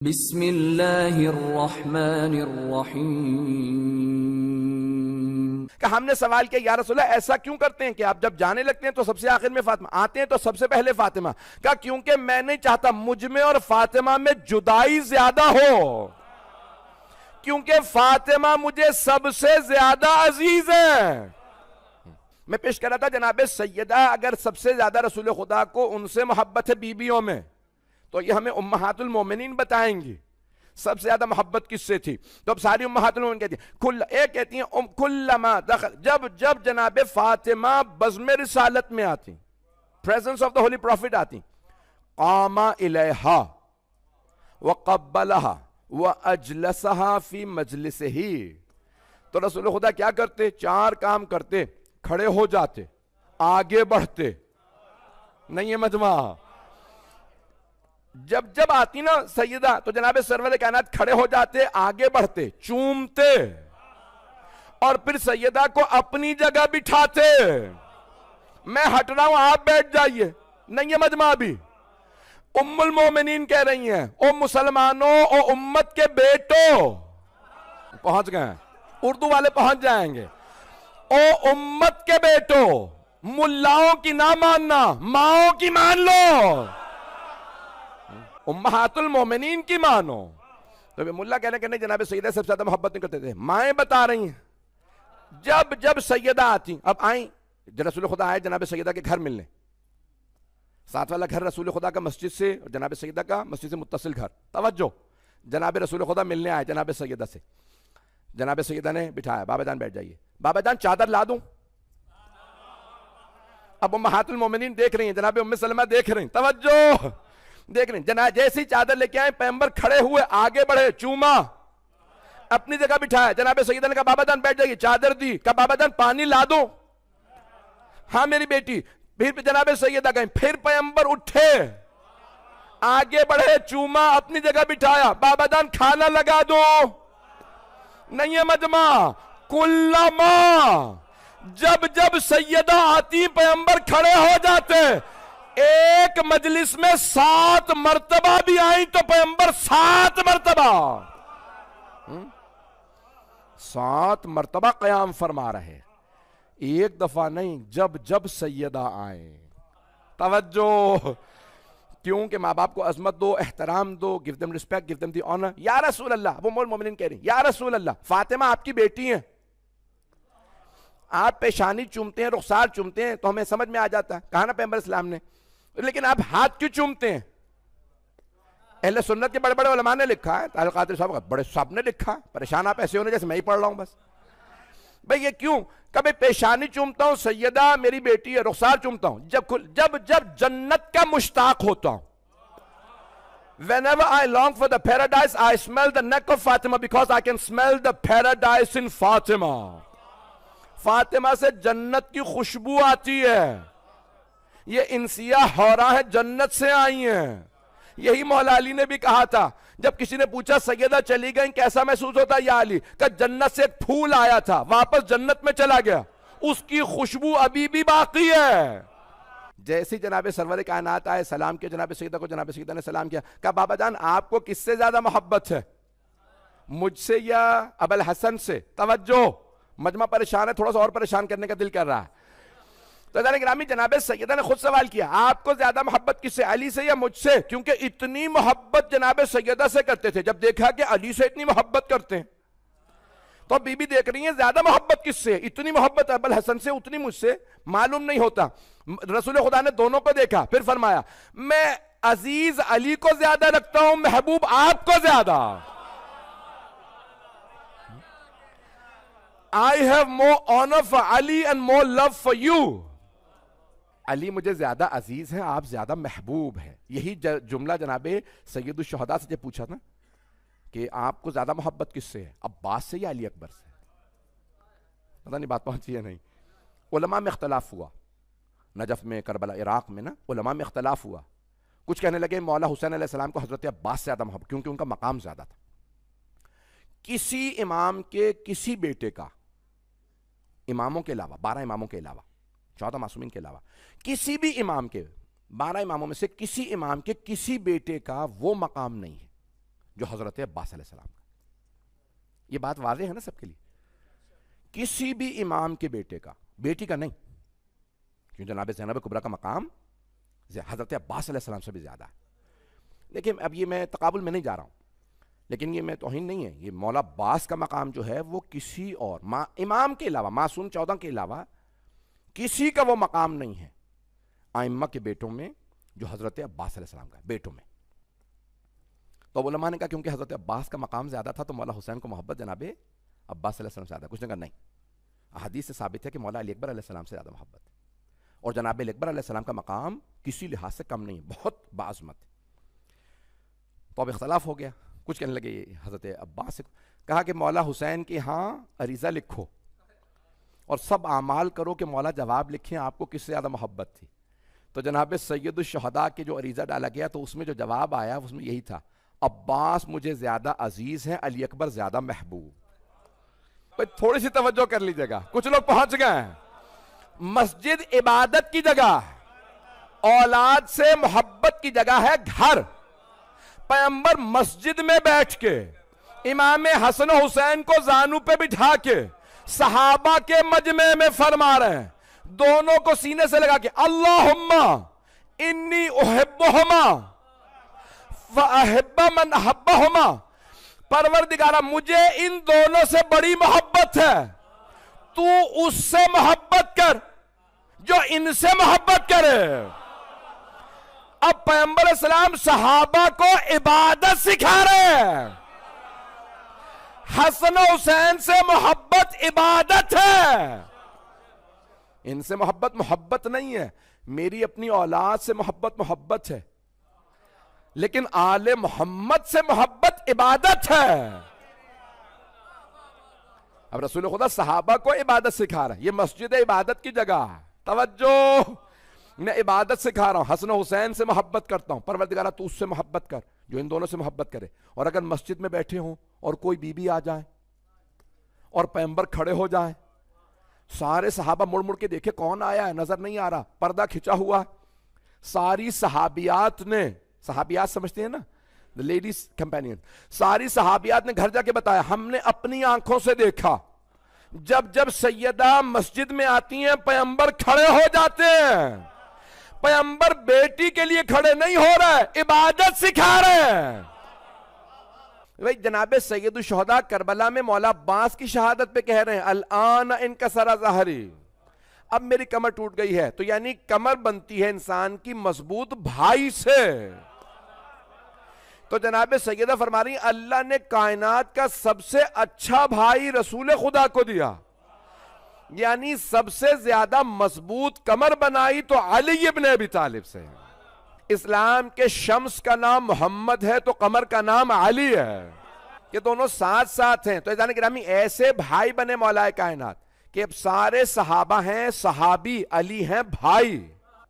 بسم اللہ الرحمن الرحیم۔ کہ ہم نے سوال کیا یا رسول اللہ ایسا کیوں کرتے ہیں کہ آپ جب جانے لگتے ہیں تو سب سے آخر میں فاطمہ، آتے ہیں تو سب سے پہلے فاطمہ؟ کہا کیونکہ میں نہیں چاہتا مجھ میں اور فاطمہ میں جدائی زیادہ ہو، کیونکہ فاطمہ مجھے سب سے زیادہ عزیز ہے۔ میں پیش کر رہا تھا جناب سیدہ اگر سب سے زیادہ رسول خدا کو ان سے محبت ہے بیویوں میں تو یہ ہمیں امہات المومنین بتائیں گی سب سے زیادہ محبت کس سے تھی۔ تو اب ساری امہات المومنین کہتی ہیں ایک کہتی ہیں کلما دخل، جب جناب فاطمہ بزم رسالت میں آتی، presence of the holy prophet آتی، قام الیہا وقبلہا واجلسہا فی مجلسہ، تو رسول خدا کیا کرتے؟ چار کام کرتے، کھڑے ہو جاتے، آگے بڑھتے، نہیں ہے مجمع، جب آتی نا سیدہ تو جناب سرور کائنات کھڑے ہو جاتے، آگے بڑھتے، چومتے، اور پھر سیدہ کو اپنی جگہ بٹھاتے۔ میں ہٹ رہا ہوں آپ بیٹھ جائیے، نہیں ہے مجمع ابھی۔ ام المومنین کہہ رہی ہیں او مسلمانوں، او امت کے بیٹوں، پہنچ گئے ہیں، اردو والے پہنچ جائیں گے، او امت کے بیٹوں، ملاؤں کی نہ ماننا، ماؤں کی مان لو، امہات المومنین کی مانو۔ تو ملا کہنے کہ نہیں جناب سیدہ سب سے زیادہ محبت نہیں کرتے تھے، مائیں بتا رہی ہیں جب سیدہ آتی، اب آئیں رسول خدا آئے جناب سیدہ کے گھر ملنے، ساتھ والا گھر رسول خدا کا مسجد سے اور جناب سیدہ کا مسجد سے متصل گھر، توجہ، جناب رسول خدا ملنے آئے جناب سیدہ سے، جناب سیدہ نے بٹھایا، بابا جان بیٹھ جائیے، بابا جان چادر لا دوں؟ اب امہات المومنین دیکھ رہی ہیں، جناب ام سلمہ دیکھ رہی ہیں، توجہ دیکھ رہے ہیں، جناب جیسی چادر لے کے آئے پیغمبر کھڑے ہوئے، آگے بڑھے، چوما، اپنی جگہ بٹھایا، جناب سیدہ نے کہا بابا جان بیٹھ جائیے، چادر دی، کہا بابا جان پانی لا دو؟ ہاں میری بیٹی، پھر جناب سیدہ کہیں، پھر پیغمبر اٹھے، آگے بڑھے، چوما، اپنی جگہ بٹھایا، بابا جان کھانا لگا دو؟ نہیں ہے مجمع، کلما جب سیدہ آتی پیغمبر کھڑے ہو جاتے، ایک مجلس میں 7 مرتبہ بھی آئیں تو پیغمبر 7 مرتبہ 7 مرتبہ قیام فرما رہے، ایک دفعہ نہیں، جب سیدہ آئیں، توجہ، کیونکہ ماں باپ کو عظمت دو، احترام دو، give them respect, give them the honor۔ یا رسول اللہ، اب ام المومنین کہہ رہی ہیں یا رسول اللہ فاطمہ آپ کی بیٹی ہیں، آپ پیشانی چومتے ہیں، رخسار چومتے ہیں تو ہمیں سمجھ میں آ جاتا ہے، کہا نا پیغمبر اسلام نے، لیکن آپ ہاتھ کیوں چومتے ہیں؟ اہل سنت کے بڑے بڑے علماء نے لکھا ہے، طاہر القادری صاحب بڑے صاحب نے لکھا، پریشان آپ ایسے ہونے جیسے میں ہی پڑھ رہا ہوں بس، بھئی یہ کیوں؟ کبھی پیشانی چومتا ہوں، سیدہ میری بیٹی ہے، رخسار چومتا ہوں جب جنت کا مشتاق ہوتا ہوں۔ Whenever I long for the paradise, I smell the neck of Fatima because I can smell the paradise in Fatima۔ Fatima سے جنت کی خوشبو آتی ہے، یہ انسیہ حورا ہے، جنت سے آئی ہیں۔ یہی مولا علی نے بھی کہا تھا، جب کسی نے پوچھا سیدہ چلی گئیں کیسا محسوس ہوتا ہے یا علی؟ کہ جنت سے ایک پھول آیا تھا، واپس جنت میں چلا گیا، اس کی خوشبو ابھی بھی باقی ہے۔ جیسی جناب سرور کائنات آئے، سلام کیا جناب سیدہ کو، جناب سیدہ نے سلام کیا، کہا بابا جان آپ کو کس سے زیادہ محبت ہے، مجھ سے یا ابو الحسن سے؟ توجہ، مجمع پریشان ہے، تھوڑا سا اور پریشان کرنے کا دل کر رہا ہے۔ تو گرامی جناب سیدہ نے خود سوال کیا آپ کو زیادہ محبت کس سے، علی سے یا مجھ سے؟ کیونکہ اتنی محبت جناب سیدہ سے کرتے تھے، جب دیکھا کہ علی سے اتنی محبت کرتے ہیں تو بی بی دیکھ رہی ہیں زیادہ محبت کس سے، اتنی محبت ابو الحسن سے، اتنی مجھ سے، معلوم نہیں ہوتا۔ رسول خدا نے دونوں کو دیکھا، پھر فرمایا میں عزیز علی کو زیادہ رکھتا ہوں، محبوب آپ کو زیادہ۔ I have more honor for Ali and more love for you۔ علی مجھے زیادہ عزیز ہیں، آپ زیادہ محبوب ہیں۔ یہی جملہ جناب سید الشہداء سے جب پوچھا نا کہ آپ کو زیادہ محبت کس سے ہے، عباس سے یا علی اکبر سے؟ پتہ نہیں بات پہنچی ہے نہیں۔ علماء میں اختلاف ہوا، نجف میں، کربلا، عراق میں نا علماء میں اختلاف ہوا، کچھ کہنے لگے مولا حسین علیہ السلام کو حضرت عباس سے زیادہ محبت کیونکہ ان کا مقام زیادہ تھا۔ کسی امام کے کسی بیٹے کا، اماموں کے علاوہ، 12 اماموں کے علاوہ، 14 معصومین کے علاوہ، کسی بھی امام کے، 12 اماموں میں سے کسی امام کے کسی بیٹے کا وہ مقام نہیں ہے جو حضرت عباس علیہ السلام کا. یہ بات واضح ہے نا سب کے لیے. کسی بھی امام کے بیٹے کا، بیٹی کا نہیں، کیونکہ جناب زینب کبریٰ کا مقام حضرت عباس علیہ السلام سے بھی زیادہ ہے. لیکن اب یہ میں تقابل میں نہیں جا رہا ہوں، لیکن یہ میں توہین نہیں ہے، یہ مولا عباس کا مقام جو ہے وہ کسی اور امام کے علاوہ، معصوم 14 کے علاوہ کسی کا وہ مقام نہیں ہے ائمہ کے بیٹوں میں جو حضرت عباس علیہ السلام کا ہے، بیٹوں میں. تو علماء نے کہا کیونکہ حضرت عباس کا مقام زیادہ تھا تو مولا حسین کو محبت جناب عباس علیہ السلام سے زیادہ. کچھ نے کہا نہیں، احادیث سے ثابت ہے کہ مولا علی اکبر علیہ السلام سے زیادہ محبت ہے، اور جناب علی اکبر علیہ السلام کا مقام کسی لحاظ سے کم نہیں، بہت باعظمت ہے. تو اب اختلاف ہو گیا. کچھ کہنے لگے حضرت عباس سے کہا کہ مولا حسین کے ہاں عریضہ لکھو اور سب اعمال کرو کہ مولا جواب لکھیں آپ کو کس سے زیادہ محبت تھی. تو جناب سید الشہداء کے جو عریضہ ڈالا گیا تو اس میں جو جواب آیا اس میں یہی تھا، عباس مجھے زیادہ عزیز ہیں، علی اکبر زیادہ محبوب. تھوڑی سی توجہ کر لیجیے گا، کچھ لوگ پہنچ گئے ہیں. مسجد عبادت کی جگہ ہے، اولاد سے محبت کی جگہ ہے گھر. پیغمبر مسجد میں بیٹھ کے امام حسن و حسین کو زانو پہ بٹھا کے صحابہ کے مجمع میں فرما رہے ہیں، دونوں کو سینے سے لگا کے اللہم انی احبہما فاحب من احبہما، پروردگارہ مجھے ان دونوں سے بڑی محبت ہے، تو اس سے محبت کر جو ان سے محبت کرے. اب پیغمبر علیہ السلام صحابہ کو عبادت سکھا رہے ہیں. حسن و حسین سے محبت عبادت ہے، ان سے محبت نہیں ہے. میری اپنی اولاد سے محبت ہے، لیکن آل محمد سے محبت عبادت ہے. اب رسول خدا صحابہ کو عبادت سکھا رہا ہے. یہ مسجد عبادت کی جگہ ہے. توجہ، میں عبادت سکھا رہا ہوں، حسن و حسین سے محبت کرتا ہوں، پروردگارہ تو اس سے محبت کر جو ان دونوں سے محبت کرے. اور اگر مسجد میں بیٹھے ہوں اور کوئی بی بی آ جائے اور پیغمبر کھڑے ہو جائیں، سارے صحابہ مڑ مڑ کے دیکھے کون آیا ہے، نظر نہیں آ رہا، پردہ کھچا ہوا. ساری صحابیات نے، صحابیات سمجھتے ہیں نا، لیڈیز کمپینین، ساری صحابیات نے گھر جا کے بتایا ہم نے اپنی آنکھوں سے دیکھا جب سیدہ مسجد میں آتی ہیں پیغمبر کھڑے ہو جاتے ہیں. پیغمبر بیٹی کے لیے کھڑے نہیں ہو رہے، عبادت سکھا رہے ہیں. جناب سید الشہداء کربلا میں مولا عباس کی شہادت پہ کہہ رہے ہیں الآن انکسر ظہری، اب میری کمر ٹوٹ گئی ہے. تو یعنی کمر بنتی ہے انسان کی مضبوط بھائی سے. تو جناب سیدہ فرما رہی ہیں اللہ نے کائنات کا سب سے اچھا بھائی رسول خدا کو دیا، یعنی سب سے زیادہ مضبوط کمر بنائی تو علی ابن ابی طالب سے. اسلام کے شمس کا نام محمد ہے تو قمر کا نام علی ہے. یہ دونوں ساتھ ساتھ ہیں. تو عزیزان گرامی ایسے بھائی بنے مولا کائنات کہ اب سارے صحابہ ہیں صحابی، علی ہیں بھائی.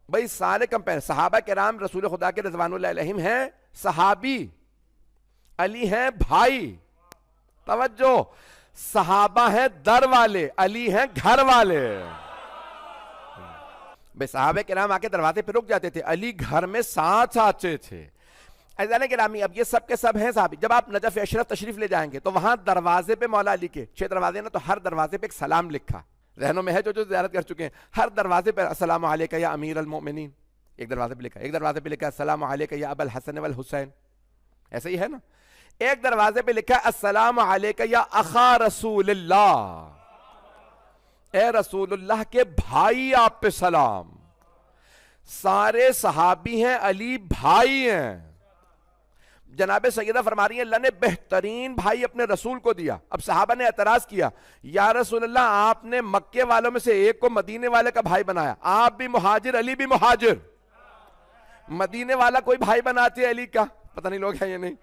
بھائی سارے کمپیر صحابہ کرام رسول خدا کے رضوان اللہ علیہم ہیں صحابی، علی ہیں بھائی. توجہ، صحابہ ہیں در والے، علی ہیں گھر والے. بے صحابہ کرام آ کے دروازے پہ رک جاتے تھے، علی گھر میں ساتھ آتے تھے. عزیزان گرامی اب یہ سب کے سب ہیں صحابی. جب آپ نجف اشرف تشریف لے جائیں گے تو وہاں دروازے پہ مولا علی کے 6 دروازے ہیں نا، تو ہر دروازے پہ ایک سلام لکھا، ذہنوں میں ہے جو زیارت کر چکے ہیں. ہر دروازے پہ السلام علیکہ یا امیر المؤمنین ایک دروازے پہ لکھا، ایک دروازے پہ لکھا السلام علیکہ یا ابا الحسن والحسین، ایسے ہی ہے نا. ایک دروازے پہ لکھا السلام علیکہ یا اخا رسول اللہ، اے رسول اللہ کے بھائی آپ پہ سلام. سارے صحابی ہیں، علی بھائی ہیں. جناب سیدہ فرما رہی ہیں اللہ نے بہترین بھائی اپنے رسول کو دیا. اب صحابہ نے اعتراض کیا یا رسول اللہ آپ نے مکے والوں میں سے ایک کو مدینے والے کا بھائی بنایا، آپ بھی مہاجر علی بھی مہاجر، مدینے والا کوئی بھائی بناتے علی کا، پتہ نہیں لوگ ہیں یا نہیں.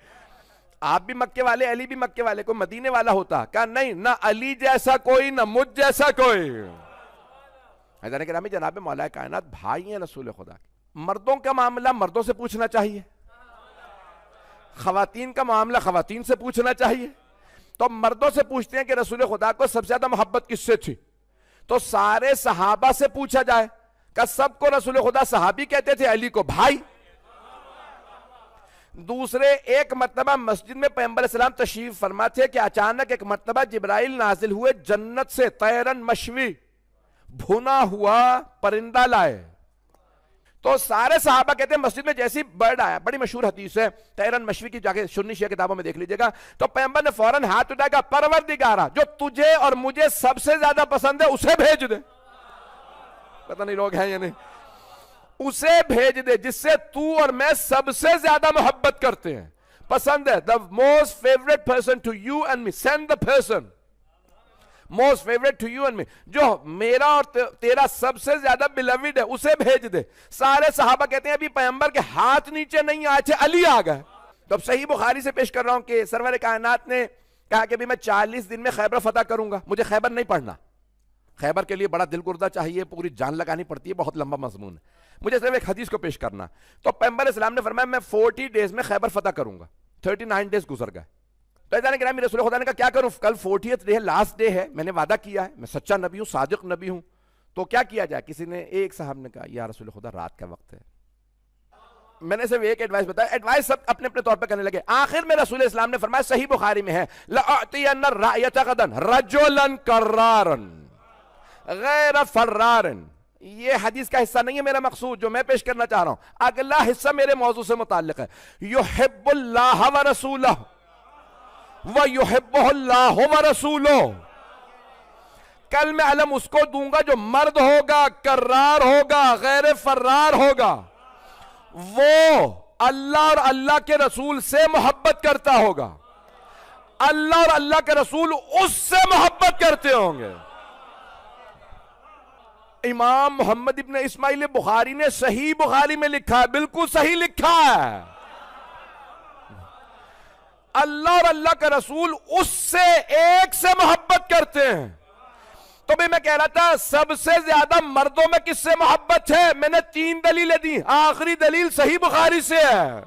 آپ بھی مکے والے علی بھی مکے والے، کوئی مدینے والا ہوتا. کہا نہیں، نہ علی جیسا کوئی نہ مجھ جیسا کوئی. حضرت گرامی جناب مولا کائنات بھائی ہیں رسول خدا کے. مردوں کا معاملہ مردوں سے پوچھنا چاہیے، خواتین کا معاملہ خواتین سے پوچھنا چاہیے. تو مردوں سے پوچھتے ہیں کہ رسول خدا کو سب سے زیادہ محبت کس سے تھی، تو سارے صحابہ سے پوچھا جائے کہ سب کو رسول خدا صحابی کہتے تھے، علی کو بھائی. دوسرے ایک مرتبہ مسجد میں پیغمبر اسلام تشریف فرما تھے کہ اچانک ایک مرتبہ جبرائیل نازل ہوئے جنت سے طیرن مشوی، بھنا ہوا پرندہ لائے. تو سارے صحابہ کہتے ہیں مسجد میں جیسی برڈ آیا، بڑی مشہور حدیث ہے طیرن مشوی کی، جا کے سنی شیعہ کتابوں میں دیکھ لیجئے گا. تو پیغمبر نے فوراً ہاتھ اٹھایا کہ پروردگارا جو تجھے اور مجھے سب سے زیادہ پسند ہے اسے بھیج دے. پتہ نہیں لوگ ہیں یا نہیں. اسے بھیج دے جس سے تو اور میں سب سے زیادہ محبت کرتے ہیں، پسند ہے. the most favorite person to you and me, send the person most favorite to you and me، جو میرا اور تیرا سب سے زیادہ beloved ہے اسے بھیج دے. سارے صحابہ کہتے ہیں ابھی پیغمبر کے ہاتھ نیچے نہیں آئے تھے علی آ گئے. تو اب صحیح بخاری سے پیش کر رہا ہوں کہ سرور کائنات نے کہا کہ میں 40 دن میں خیبر فتح کروں گا. مجھے خیبر نہیں پڑھنا، خیبر کے لیے بڑا دل گردہ چاہیے، پوری جان لگانی پڑتی ہے، بہت لمبا مضمون ہے. مجھے صرف ایک حدیث کو پیش کرنا. تو پیغمبر اسلام نے فرمایا میں 40 ڈیز میں خیبر فتح کروں گا. 39 ڈیز گزر گئے. تو ایسا نہیں کہ رسول خدا نے کہا کیا کروں، کل 40th ڈے ہے، لاسٹ ڈے ہے، میں نے وعدہ کیا ہے، میں سچا نبی ہوں، صادق نبی ہوں، تو کیا کیا جائے. کسی نے، ایک صاحب نے کہا یا رسول خدا رات کا وقت ہے. میں نے صرف ایک ایڈوائس بتایا، ایڈوائس سب اپنے اپنے طور پہ کرنے لگے. آخر میں رسول اسلام نے فرمایا صحیح بخاری میں ہے لَأَعْطِيَنَّ الرَّأْيَةَ غَدًا رَجُلًا كَرَّارًا غَيْرَ فَرَّارٍ. یہ حدیث کا حصہ نہیں ہے میرا مقصود، جو میں پیش کرنا چاہ رہا ہوں. اگلا حصہ میرے موضوع سے متعلق ہے. يُحِبُّ اللَّهَ وَرَسُولَهُ وَيُحِبُّهُ اللَّهُ وَرَسُولُهُ. کل میں علم اس کو دوں گا جو مرد ہوگا، کرار ہوگا، غیر فرار ہوگا، وہ اللہ اور اللہ کے رسول سے محبت کرتا ہوگا، اللہ اور اللہ کے رسول اس سے محبت کرتے ہوں گے. امام محمد ابن اسماعیل بخاری نے صحیح بخاری میں لکھا ہے، بالکل صحیح لکھا ہے، اللہ اور اللہ کا رسول اس سے ایک سے محبت کرتے ہیں. تو بھی میں کہہ رہا تھا سب سے زیادہ مردوں میں کس سے محبت ہے، میں نے 3 دلیلیں دی، آخری دلیل صحیح بخاری سے ہے.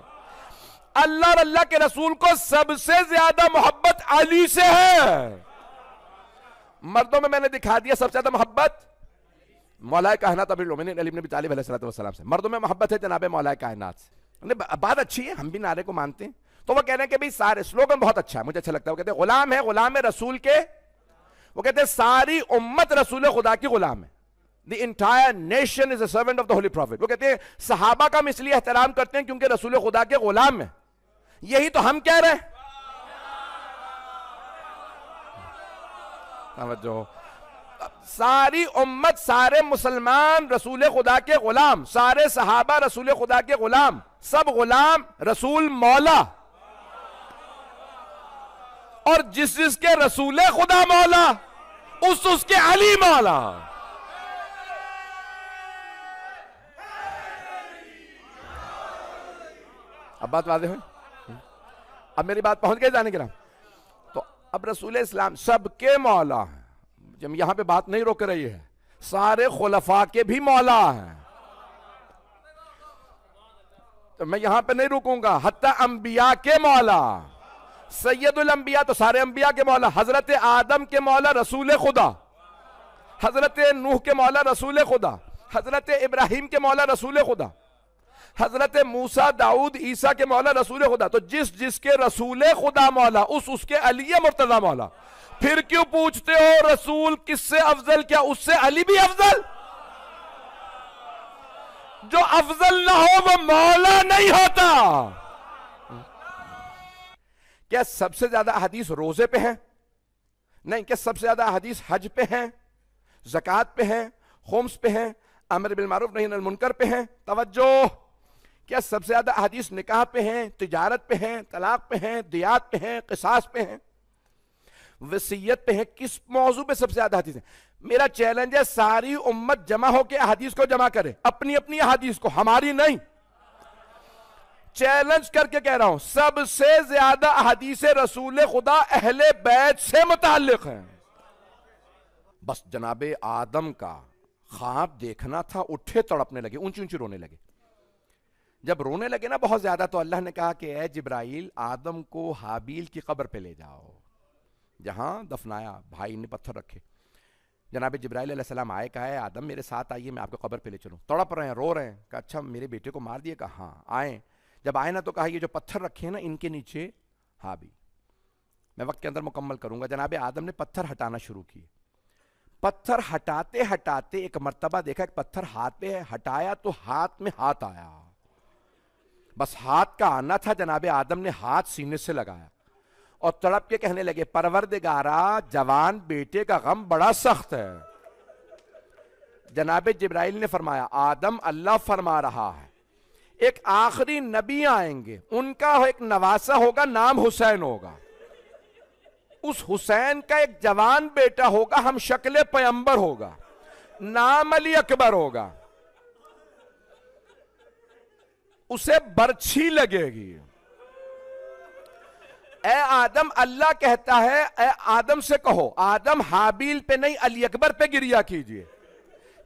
اللہ اور اللہ کے رسول کو سب سے زیادہ محبت علی سے ہے. مردوں میں نے دکھا دیا سب سے زیادہ محبت مولا کائنات امیر المومنین علی بن ابی طالب علیہ السلام سے. مردوں میں محبت ہے جناب مولا کائنات سے. بات اچھی ہے، ہم بھی نعرے کو مانتے ہیں. تو وہ کہہ رہے ہیں کہ بھئی سارے سلوگن بہت اچھا ہے، مجھے اچھا لگتا ہے. وہ کہتے ہیں غلام ہے، غلام ہے رسول کے. وہ کہتے ہیں ساری امت رسول خدا کی غلام ہے. The entire nation is a servant of the Holy Prophet. وہ کہتے ہیں صحابہ کا ہم اس لیے احترام کرتے ہیں کیونکہ رسول خدا کے غلام ہیں. یہی تو ہم کہہ رہے ہیں. توجہ، ساری امت، سارے مسلمان رسول خدا کے غلام، سارے صحابہ رسول خدا کے غلام، سب غلام رسول مولا. اور جس کے رسول خدا مولا اس کے علی مولا. اب بات واضح ہوئی؟ اب میری بات پہنچ گئی جانے کے نام. تو اب رسول اسلام سب کے مولا ہیں. جب یہاں پہ بات نہیں روک رہی ہے، سارے خلفاء کے بھی مولا ہیں. تو میں یہاں پہ نہیں رکوں گا. حتی انبیاء کے مولا، سید الانبیاء تو سارے انبیاء کے مولا. حضرت آدم کے مولا رسول خدا، حضرت نوح کے مولا رسول خدا، حضرت ابراہیم کے مولا رسول خدا، حضرت موسیٰ داؤد عیسیٰ کے مولا رسول خدا. تو جس کے رسول خدا مولا اس کے علی مرتضی مولا. پھر کیوں پوچھتے ہو رسول کس سے افضل، کیا اس سے علی بھی افضل؟ جو افضل نہ ہو وہ مولا نہیں ہوتا. کیا سب سے زیادہ احادیث روزے پہ ہیں؟ نہیں. کیا سب سے زیادہ احادیث حج پہ ہیں، زکوٰۃ پہ ہیں، خمس پہ ہیں، امر بالمعروف نہی عن المنکر پہ ہیں؟ توجہ. کیا سب سے زیادہ احادیث نکاح پہ ہیں، تجارت پہ ہیں، طلاق پہ ہیں، دیات پہ ہیں، قصاص پہ ہیں، وصیت پہ ہیں؟ کس موضوع پہ سب سے زیادہ حدیث ہیں؟ میرا چیلنج ہے ساری امت جمع ہو کے احادیث کو جمع کرے، اپنی اپنی احادیث کو، ہماری نہیں. چیلنج کر کے کہہ رہا ہوں سب سے زیادہ احادیث رسول خدا اہل بیت سے متعلق ہیں. بس جناب آدم کا خواب دیکھنا تھا، اٹھے تڑپنے لگے، اونچی اونچی رونے لگے. جب رونے لگے نا بہت زیادہ تو اللہ نے کہا کہ اے جبرائیل آدم کو حابیل کی قبر پہ لے جاؤ جہاں دفنایا، بھائی نے پتھر رکھے. جناب جبرائیل علیہ السلام آئے، کہا ہے آدم میرے ساتھ آئیے میں آپ کو قبر پہ لے چلوں. تڑپ رہے ہیں، رو رہے ہیں. کہا اچھا میرے بیٹے کو مار دیے؟ کہا ہاں. آئیں جب آئے نا تو کہا یہ جو پتھر رکھے ہیں نا ان کے نیچے بھی میں وقت کے اندر مکمل کروں گا. جناب آدم نے پتھر ہٹانا شروع کیے. پتھر ہٹاتے ہٹاتے ایک مرتبہ دیکھا ایک پتھر ہاتھ پہ ہے, ہٹایا تو ہاتھ میں ہاتھ آیا. بس ہاتھ کا آنا تھا, جناب آدم نے ہاتھ سینے سے لگایا اور تڑپ کے کہنے لگے پروردگارا جوان بیٹے کا غم بڑا سخت ہے. جناب جبرائیل نے فرمایا آدم اللہ فرما رہا ہے ایک آخری نبی آئیں گے, ان کا ایک نواسا ہوگا, نام حسین ہوگا. اس حسین کا ایک جوان بیٹا ہوگا, ہم شکل پیمبر ہوگا, نام علی اکبر ہوگا. اسے برچھی لگے گی. اے آدم اللہ کہتا ہے اے آدم سے کہو آدم حابیل پہ نہیں علی اکبر پہ گریا کیجئے.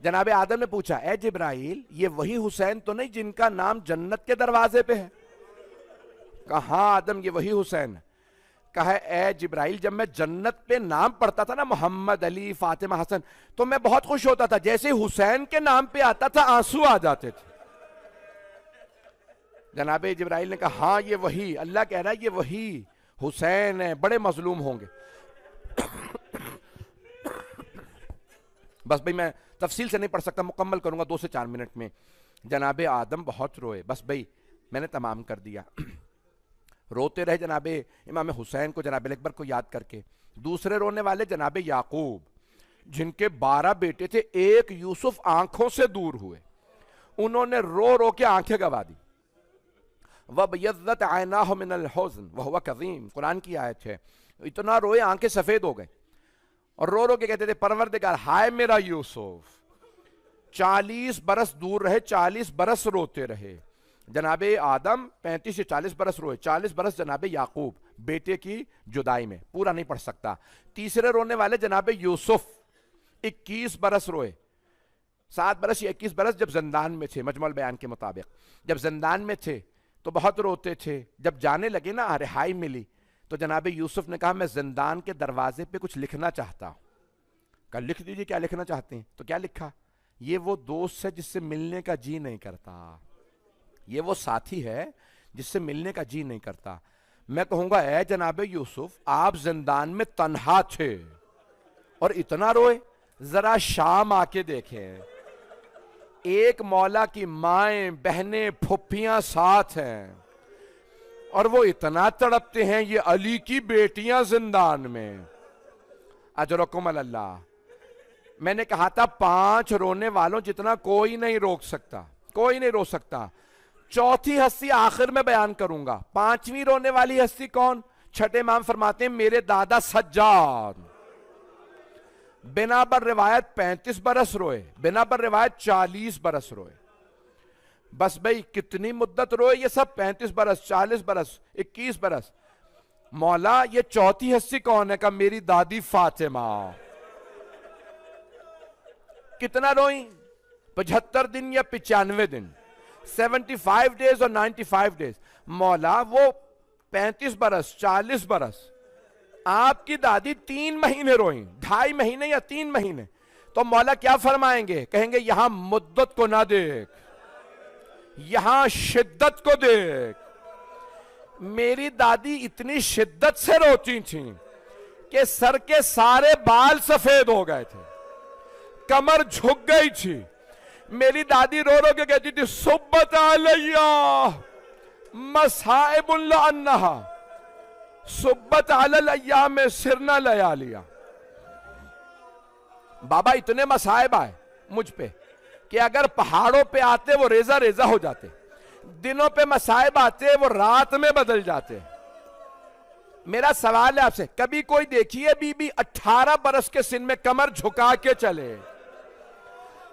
جناب آدم نے پوچھا اے جبرائیل یہ وہی حسین تو نہیں جن کا نام جنت کے دروازے پہ ہے؟ کہا ہاں آدم یہ وہی حسین ہے. کہا اے جبرائیل جب میں جنت پہ نام پڑھتا تھا نا محمد علی فاطمہ حسن تو میں بہت خوش ہوتا تھا, جیسے حسین کے نام پہ آتا تھا آنسو آ جاتے تھے. جناب جبرائیل نے کہا ہاں یہ وہی, اللہ کہہ رہا ہے یہ وہی حسین ہے, بڑے مظلوم ہوں گے. بس بھئی میں تفصیل سے نہیں پڑھ سکتا, مکمل کروں گا 2 سے 4 منٹ میں. جناب آدم بہت روئے. بس بھئی میں نے تمام کر دیا. روتے رہے جناب امام حسین کو, جناب اکبر کو یاد کر کے. دوسرے رونے والے جناب یعقوب جن کے 12 بیٹے تھے, ایک یوسف آنکھوں سے دور ہوئے, انہوں نے رو رو کے آنکھیں گوا دی. وَبْيَضَّتْ عَيْنَاهُ مِنَ الْحُزْنِ وَهُوَ كَظِيمٌ, قرآن کی آیت ہے. اتنا روئے آنکھیں سفید ہو گئے اور رو رو کے کہتے تھے پروردگار ہائے میرا یوسف. 40 برس دور رہے, 40 برس روتے رہے. جناب آدم 35 سے 40 برس روئے, 40 برس جناب یعقوب بیٹے کی جدائی میں, پورا نہیں پڑھ سکتا. تیسرے رونے والے جناب یوسف 21 برس روئے, 7 برس یا 21 برس جب زندان میں تھے مجمع البیان کے مطابق. جب زندان میں تھے تو بہت روتے تھے. جب جانے لگے نا رہائی ملی تو جناب یوسف نے کہا میں زندان کے دروازے پہ کچھ لکھنا چاہتا ہوں. کہا لکھ دیجئے کیا لکھنا چاہتے ہیں. تو کیا لکھا, یہ وہ دوست ہے جس سے ملنے کا جی نہیں کرتا, یہ وہ ساتھی ہے جس سے ملنے کا جی نہیں کرتا. میں کہوں گا اے جناب یوسف آپ زندان میں تنہا تھے اور اتنا روئے, ذرا شام آ کے دیکھیں, ایک مولا کی مائیں بہنیں پھپھیاں ساتھ ہیں اور وہ اتنا تڑپتے ہیں, یہ علی کی بیٹیاں زندان میں. اجرکم اللہ. میں نے کہا تھا 5 رونے والوں جتنا کوئی نہیں روک سکتا, کوئی نہیں روک سکتا. چوتھی ہستی آخر میں بیان کروں گا. 5ویں رونے والی ہستی کون؟ چھٹے امام فرماتے ہیں میرے دادا سجاد. بنا بر روایت 35 برس روئے, بنا بر روایت 40 برس روئے. بس بھئی کتنی مدت روئے یہ سب؟ 35 برس, 40 برس, 21 برس. مولا یہ چوتھی ہستی کون ہے؟ کہ میری دادی فاطمہ. کتنا روئیں؟ 75 دن یا 95 دن, 75 ڈیز اور 95 ڈیز. مولا وہ 35 برس 40 برس, آپ کی دادی 3 مہینے روئیں, 2.5 مہینے یا 3 مہینے. تو مولا کیا فرمائیں گے؟ کہیں گے یہاں مدت کو نہ دیکھ, یہاں شدت کو دیکھ. میری دادی اتنی شدت سے روتی تھیں کہ سر کے سارے بال سفید ہو گئے تھے, کمر جھک گئی تھی. میری دادی رو رو کے کہتی تھی صبت علیہ مصائب لعنہا صبت علی الایام سرنا لیالیا. بابا اتنے مصائب آئے مجھ پہ کہ اگر پہاڑوں پہ آتے وہ ریزہ ریزہ ہو جاتے, دنوں پہ مصائب آتے وہ رات میں بدل جاتے. میرا سوال ہے آپ سے, کبھی کوئی دیکھیے بی بی 18 برس کے سن میں کمر جھکا کے چلے,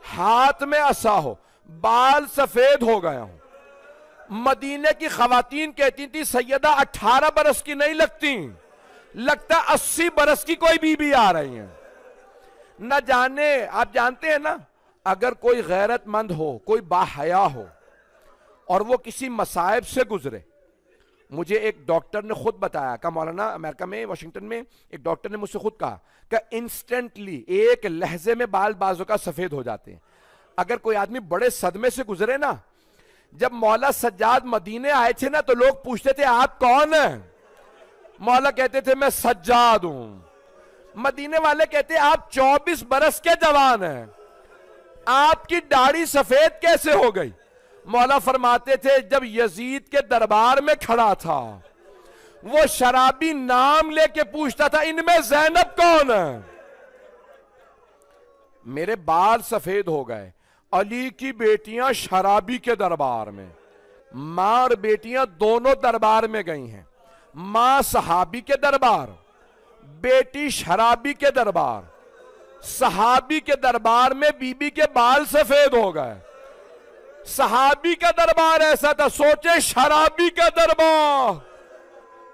ہاتھ میں عصا ہو, بال سفید ہو گیا ہوں. مدینے کی خواتین کہتی تھی سیدہ 18 برس کی نہیں لگتی, لگتا 80 برس کی کوئی بی بی آ رہی ہیں. نہ جانے, آپ جانتے ہیں نا, اگر کوئی غیرت مند ہو, کوئی باحیا ہو اور وہ کسی مصائب سے گزرے. مجھے ایک ڈاکٹر نے خود بتایا کہ مولانا امریکہ میں واشنگٹن میں ایک ڈاکٹر نے مجھ سے خود کہا کہ انسٹنٹلی ایک لہجے میں بال بازو کا سفید ہو جاتے ہیں. اگر کوئی آدمی بڑے صدمے سے گزرے نا, جب مولا سجاد مدینے آئے تھے نا تو لوگ پوچھتے تھے آپ کون ہیں؟ مولا کہتے تھے میں سجاد ہوں. مدینے والے کہتے آپ 24 برس کے جوان ہیں, آپ کی داڑھی سفید کیسے ہو گئی؟ مولا فرماتے تھے جب یزید کے دربار میں کھڑا تھا وہ شرابی نام لے کے پوچھتا تھا ان میں زینب کون ہے؟ میرے بال سفید ہو گئے. علی کی بیٹیاں شرابی کے دربار میں, ماں اور بیٹیاں دونوں دربار میں گئی ہیں. ماں صحابی کے دربار, بیٹی شرابی کے دربار. صحابی کے دربار میں بی بی کے بال سفید ہو گئے. صحابی کا دربار ایسا تھا, سوچے شرابی کا دربار